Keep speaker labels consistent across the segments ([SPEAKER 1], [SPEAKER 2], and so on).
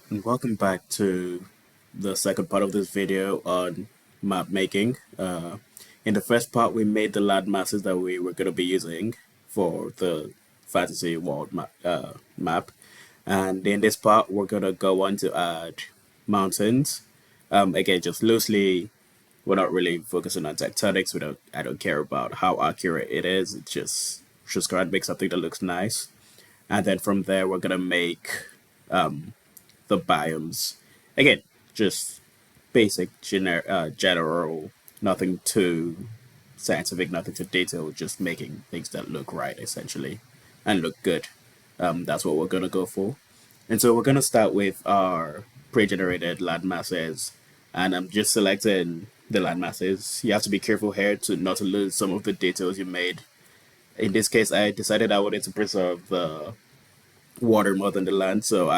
[SPEAKER 1] And welcome back to the second part of this video on map making. In the first part, we made the land masses that we were going to be using for the fantasy world map. And in this part, we're going to go on to add mountains. Again, just loosely, we're not really focusing on tectonics. I don't care about how accurate it is. It's just going to make something that looks nice. And then from there, we're going to make the biomes. Again, just basic, general, nothing too scientific, nothing too detailed, just making things that look right, essentially, and look good. That's what we're going to go for. And so we're going to start with our pre-generated land masses. And I'm just selecting the land masses. You have to be careful here to not to lose some of the details you made. In this case, I decided I wanted to preserve the water more than the land. So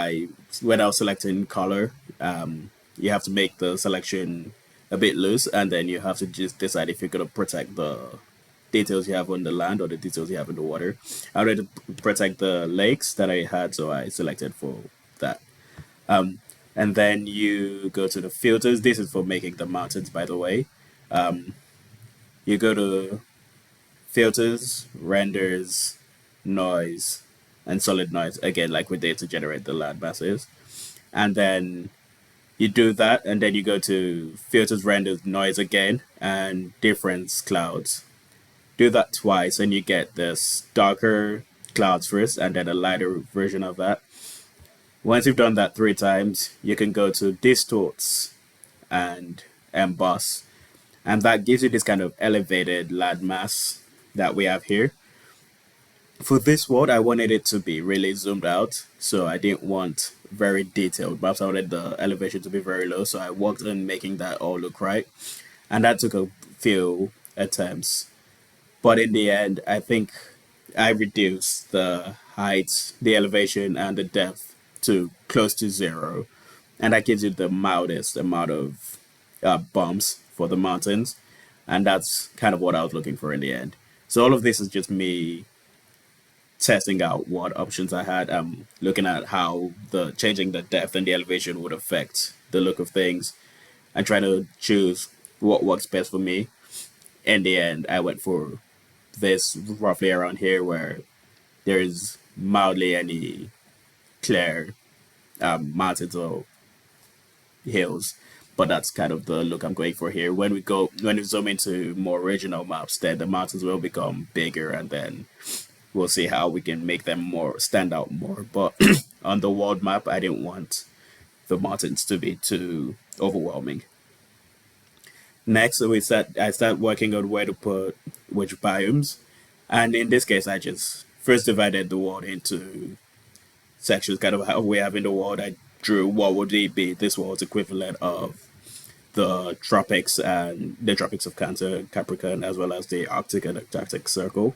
[SPEAKER 1] when I was selecting color, you have to make the selection a bit loose, and then you have to just decide if you're gonna protect the details you have on the land or the details you have in the water. I wanted to protect the lakes that I had, so I selected for that. Um, and then you go to the filters. This is for making the mountains, by the way. You go to filters, renders, noise, and solid noise again, like we did to generate the land masses. And then you do that, and then you go to filters, renders, noise again, and difference clouds. Do that twice, and you get this darker clouds first, and then a lighter version of that. Once you've done that three times, you can go to distorts and emboss, and that gives you this kind of elevated landmass that we have here. For this world, I wanted it to be really zoomed out, so I didn't want very detailed maps. I wanted the elevation to be very low, so I worked on making that all look right, and that took a few attempts. But in the end, I think I reduced the height, the elevation, and the depth to close to zero, and that gives you the mildest amount of bumps for the mountains, and that's kind of what I was looking for in the end. So all of this is just me testing out what options I had. Looking at how the changing the depth and the elevation would affect the look of things, and trying to choose what works best for me. In the end, I went for this roughly around here, where there is mildly any clear mountains or hills, but that's kind of the look I'm going for here. When we zoom into more regional maps, then the mountains will become bigger, and then we'll see how we can make them more stand out more. But on the world map, I didn't want the mountains to be too overwhelming. Next, I start working on where to put which biomes, and in this case, I just first divided the world into sections, kind of how we have in the world. I drew what would it be this world's equivalent of the tropics of Cancer, Capricorn, as well as the Arctic and Antarctic Circle.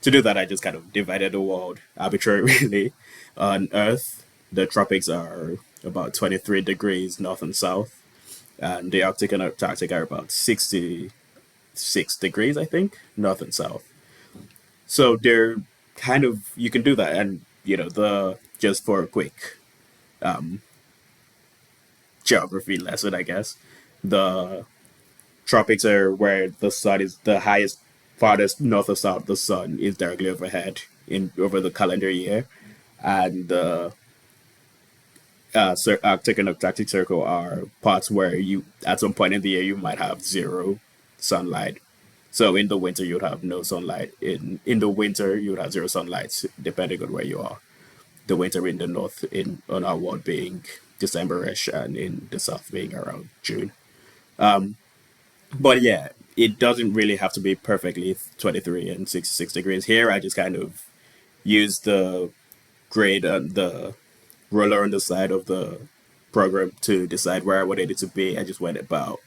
[SPEAKER 1] To do that, I just kind of divided the world arbitrarily. On Earth, the tropics are about 23 degrees north and south, and the Arctic and Antarctic are about 66 degrees, I think, north and south. So they're kind of, you can do that, and the just for a quick geography lesson, I guess. The tropics are where the sun is the highest, farthest north or south. The sun is directly overhead in over the calendar year, and the Arctic and Antarctic Circle are parts where you, at some point in the year, you might have zero sunlight. So in the winter, you'd have no sunlight. In the winter, you would have zero sunlight, depending on where you are. The winter in the north, in on our world, being December-ish, and in the south being around June. But yeah, it doesn't really have to be perfectly 23 and 66 degrees. Here, I just kind of use the grade and the ruler on the side of the program to decide where I wanted it to be. I just went about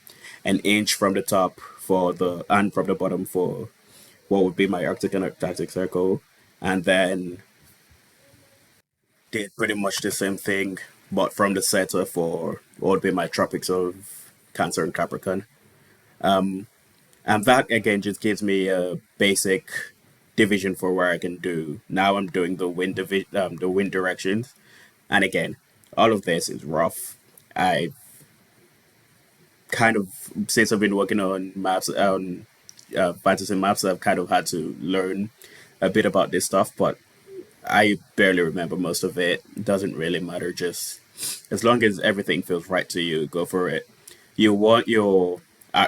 [SPEAKER 1] an inch from the top for the and from the bottom for what would be my Arctic and Antarctic circle, and then did pretty much the same thing, but from the center for what would be my tropics of Cancer and Capricorn. And that again just gives me a basic division for where I can do. Now I'm doing the wind directions, and again, all of this is rough. I kind of, since I've been working on maps, fantasy maps, I've kind of had to learn a bit about this stuff, but I barely remember most of it. It doesn't really matter. Just as long as everything feels right to you, go for it. You want your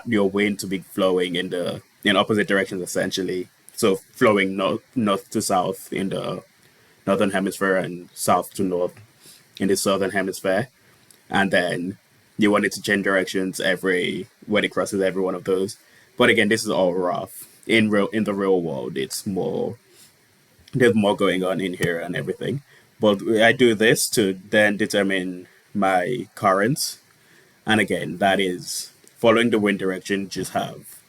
[SPEAKER 1] wind to be flowing in opposite directions, essentially. So flowing north to south in the northern hemisphere and south to north in the southern hemisphere, and then you want it to change directions every when it crosses every one of those. But again, this is all rough. In the real world, it's more there's more going on in here and everything. But I do this to then determine my currents, and again, that is following the wind direction. Just have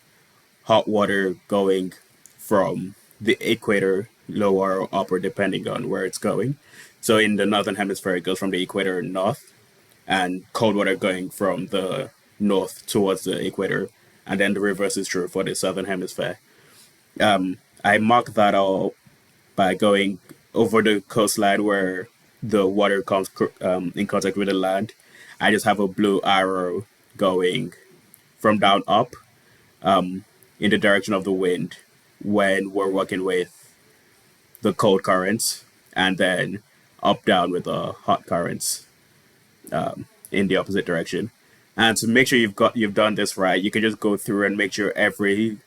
[SPEAKER 1] hot water going from the equator, lower or upper, depending on where it's going. So in the northern hemisphere, it goes from the equator north, and cold water going from the north towards the equator, and then the reverse is true for the southern hemisphere. I mark that out by going over the coastline where the water comes in contact with the land. I just have a blue arrow going from down up in the direction of the wind when we're working with the cold currents, and then up down with the hot currents in the opposite direction. And to make sure you've done this right, you can just go through and make sure every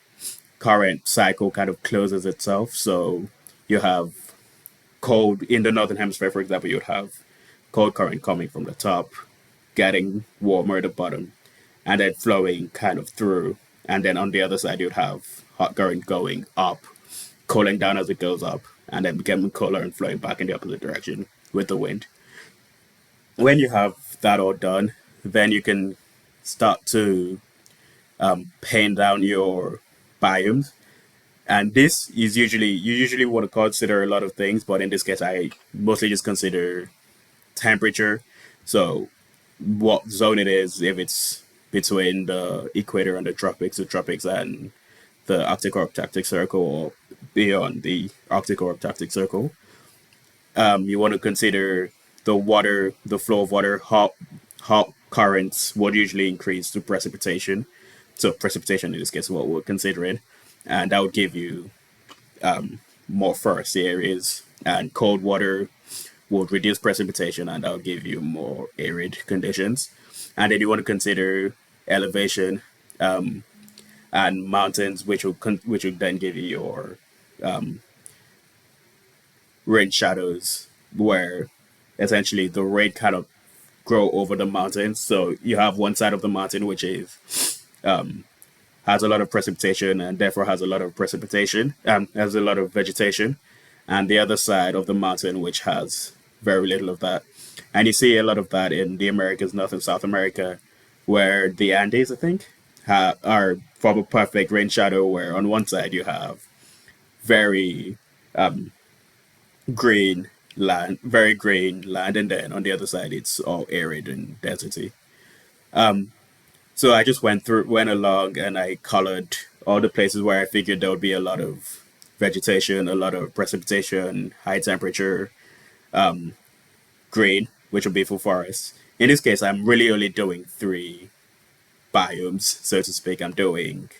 [SPEAKER 1] current cycle kind of closes itself. So you have cold in the northern hemisphere, for example, you'd have cold current coming from the top, getting warmer at the bottom, and then flowing kind of through. And then on the other side, you'd have hot current going up, cooling down as it goes up, and then becoming cooler and flowing back in the opposite direction with the wind. When you have that all done, then you can start to paint down your biomes. And this is you usually want to consider a lot of things, but in this case, I mostly just consider temperature. So what zone it is, if it's between the equator and the tropics and the Arctic or Arctic Circle, or beyond the Arctic or Arctic Circle. You want to consider the flow of water. Hot currents would usually increase to precipitation. So precipitation in this case is what we're considering, and that would give you more foresty areas. And cold water would reduce precipitation, and that would give you more arid conditions. And then you want to consider elevation and mountains, which will then give you your rain shadows, where essentially the rain kind of grow over the mountains. So you have one side of the mountain which is has a lot of precipitation and therefore has a lot of vegetation, and the other side of the mountain which has very little of that. And you see a lot of that in the Americas, North and South America, where the Andes, I think, are from a perfect rain shadow, where on one side you have very green very green land, and then on the other side it's all arid and deserty. So I just went along, and I colored all the places where I figured there would be a lot of vegetation, a lot of precipitation, high temperature, green, which would be for forests. In this case, I'm really only doing three biomes, so to speak. I'm doing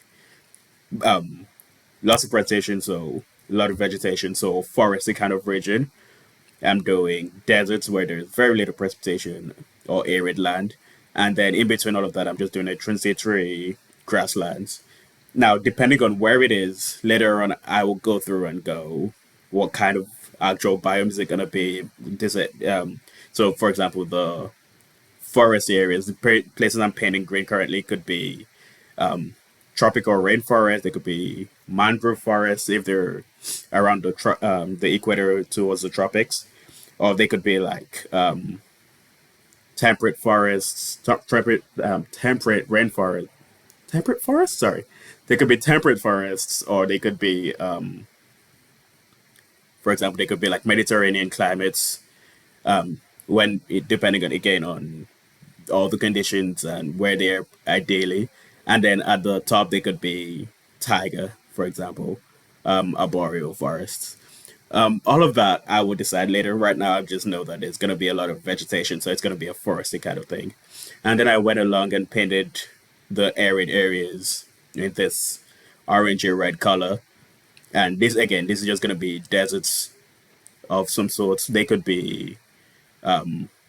[SPEAKER 1] lots of precipitation, so a lot of vegetation, so foresty kind of region. I'm doing deserts where there's very little precipitation or arid land. And then in between all of that, I'm just doing a transitory grasslands. Now, depending on where it is, later on, I will go through and go, what kind of actual biomes is it going to be? So, for example, the forest areas, the places I'm painting green currently could be tropical rainforest. They could be mangrove forests if they're around the equator towards the tropics, or they could be like temperate forests, temperate rainforest, temperate forests. Sorry, they could be temperate forests, or they could be, for example, they could be like Mediterranean climates. Depending on again on all the conditions and where they're ideally, and then at the top they could be taiga, for example, arboreal forests. All of that I will decide later. Right now, I just know that there's going to be a lot of vegetation, so it's going to be a foresty kind of thing. And then I went along and painted the arid areas in this orangey red color. And this, again, this is just going to be deserts of some sorts. They could be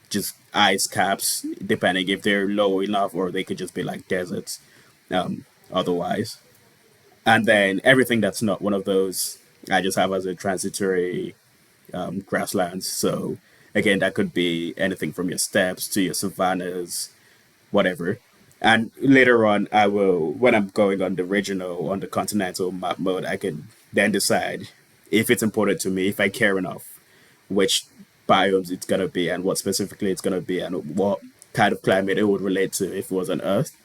[SPEAKER 1] just ice caps, depending if they're low enough, or they could just be like deserts otherwise. And then everything that's not one of those, I just have as a transitory grasslands. So again, that could be anything from your steppes to your savannas, whatever. And later on, I will, when I'm going on the regional, on the continental map mode, I can then decide if it's important to me, if I care enough, which biomes it's gonna be, and what specifically it's gonna be, and what kind of climate it would relate to if it was on Earth.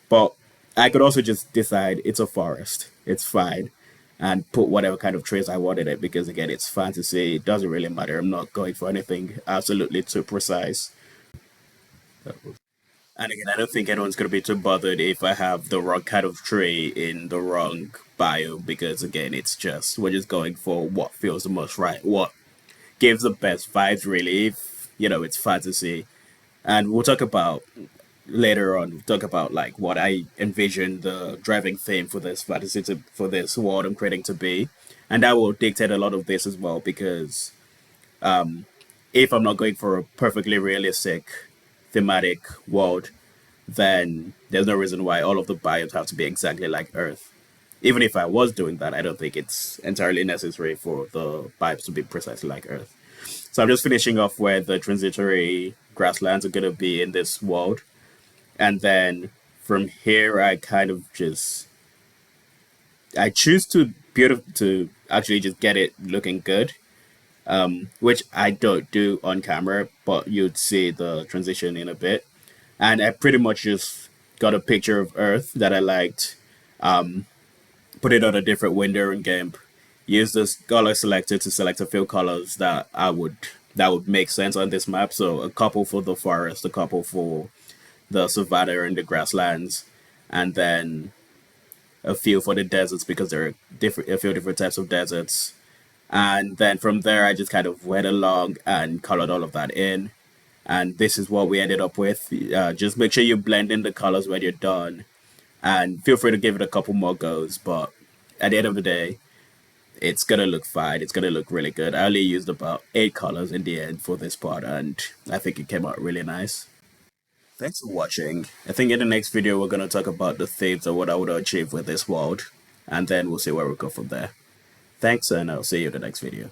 [SPEAKER 1] But I could also just decide it's a forest, it's fine, and put whatever kind of trees I want in it because again, it's fantasy. It doesn't really matter. I'm not going for anything absolutely too precise. And again, I don't think anyone's going to be too bothered if I have the wrong kind of tree in the wrong biome because again, it's just we're just going for what feels the most right, what gives the best vibes really. If it's fantasy, and we'll talk about later on. We'll talk about like what I envision the driving theme for this fantasy for this world I'm creating to be, and that will dictate a lot of this as well because if I'm not going for a perfectly realistic thematic world, then there's no reason why all of the biomes have to be exactly like Earth. Even if I was doing that, I don't think it's entirely necessary for the biomes to be precisely like Earth. So I'm just finishing off where the transitory grasslands are going to be in this world. And then from here, I kind of just I choose to to actually just get it looking good, which I don't do on camera, but you'd see the transition in a bit. And I pretty much just got a picture of Earth that I liked, put it on a different window in GIMP, use this color selector to select a few colors that would make sense on this map. So a couple for the forest, a couple for the savanna and the grasslands, and then a few for the deserts because there are different a few different types of deserts. And then from there, I just kind of went along and colored all of that in. And this is what we ended up with. Just make sure you blend in the colors when you're done, and feel free to give it a couple more goes. But at the end of the day, it's gonna look fine. It's gonna look really good. I only used about 8 colors in the end for this part, and I think it came out really nice. Thanks for watching. I think in the next video we're gonna talk about the themes of what I would achieve with this world, and then we'll see where we go from there. Thanks, and I'll see you in the next video.